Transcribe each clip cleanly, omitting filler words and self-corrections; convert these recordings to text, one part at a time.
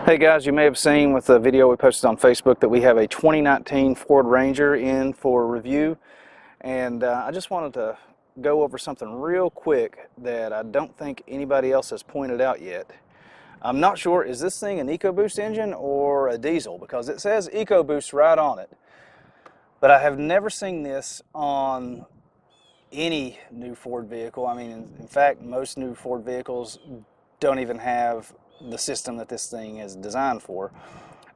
Hey guys, you may have seen with the video we posted on Facebook that we have a 2019 Ford Ranger in for review, and I just wanted to go over something real quick that I don't think anybody else has pointed out yet. I'm not sure, is this thing an EcoBoost engine or a diesel? Because it says EcoBoost right on it, but I have never seen this on any new Ford vehicle. I mean, in fact, most new Ford vehicles don't even have the system that this thing is designed for.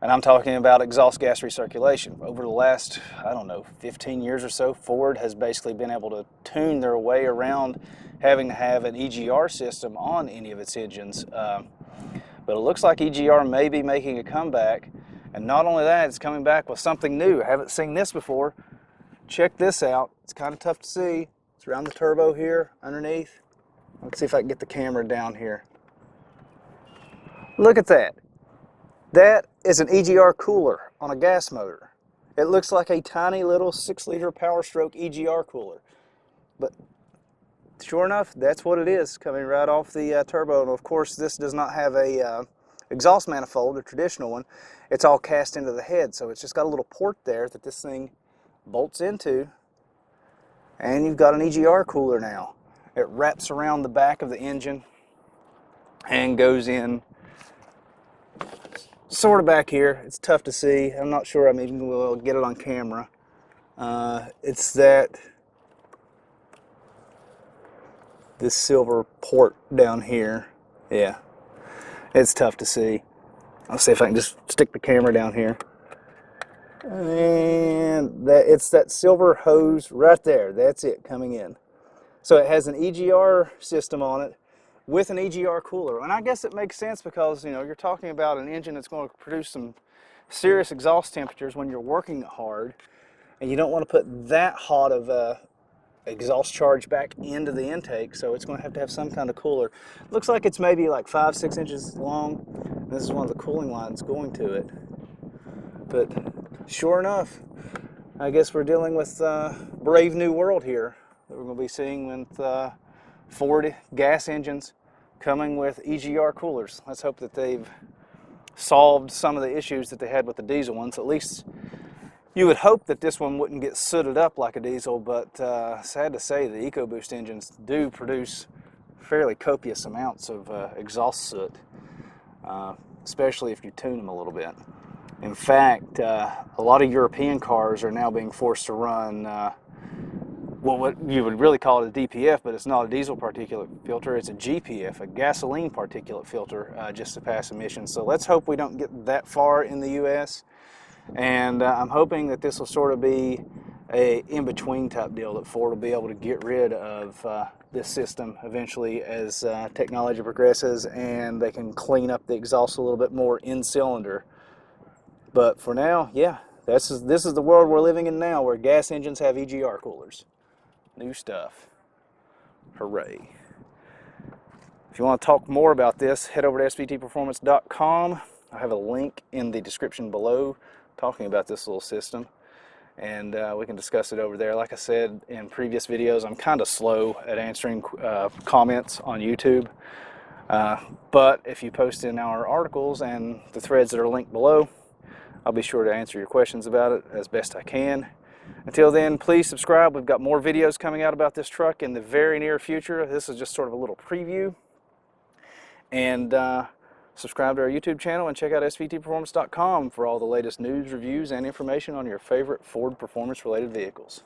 And I'm talking about exhaust gas recirculation. Over the last, I don't know, 15 years or so, Ford has basically been able to tune their way around having to have an EGR system on any of its engines. But it looks like EGR may be making a comeback. And not only that, it's coming back with something new. I haven't seen this before. Check this out. It's kind of tough to see. It's around the turbo here, underneath. Let's see if I can get the camera down here. Look at that. That is an EGR cooler on a gas motor. It looks like a tiny little 6-liter Power Stroke EGR cooler. But sure enough, that's what it is, coming right off the turbo. And of course, this does not have a exhaust manifold, a traditional one. It's all cast into the head, so it's just got a little port there that this thing bolts into. And you've got an EGR cooler now. It wraps around the back of the engine and goes in sort of back here. It's tough to see. I'm not sure I'm even going to get it on camera. It's this silver port down here. Yeah, it's tough to see. I'll see if I can just stick the camera down here. And it's that silver hose right there. That's it coming in. So it has an EGR system on it with an EGR cooler. And I guess it makes sense because, you know, you're talking about an engine that's going to produce some serious exhaust temperatures when you're working hard, and you don't want to put that hot of a exhaust charge back into the intake, so it's going to have some kind of cooler. Looks like it's maybe like 5-6 inches long. This is one of the cooling lines going to it. But sure enough, I guess we're dealing with a brave new world here that we're going to be seeing with Ford gas engines coming with EGR coolers. Let's hope that they've solved some of the issues that they had with the diesel ones. At least you would hope that this one wouldn't get sooted up like a diesel, but sad to say, the EcoBoost engines do produce fairly copious amounts of exhaust soot, especially if you tune them a little bit. In fact, a lot of European cars are now being forced to run what you would really call it a DPF, but it's not a diesel particulate filter, it's a GPF, a gasoline particulate filter, just to pass emissions. So let's hope we don't get that far in the US. And I'm hoping that this will sort of be a in-between type deal, that Ford will be able to get rid of this system eventually as technology progresses and they can clean up the exhaust a little bit more in cylinder. But for now, yeah, this is the world we're living in now, where gas engines have EGR coolers. New stuff. Hooray. If you want to talk more about this, head over to svtperformance.com. I have a link in the description below talking about this little system, and we can discuss it over there. Like I said in previous videos, I'm kind of slow at answering comments on YouTube, but if you post in our articles and the threads that are linked below, I'll be sure to answer your questions about it as best I can. Until then, please subscribe. We've got more videos coming out about this truck in the very near future. This is just sort of a little preview. And subscribe to our YouTube channel and check out svtperformance.com for all the latest news, reviews, and information on your favorite Ford performance-related vehicles.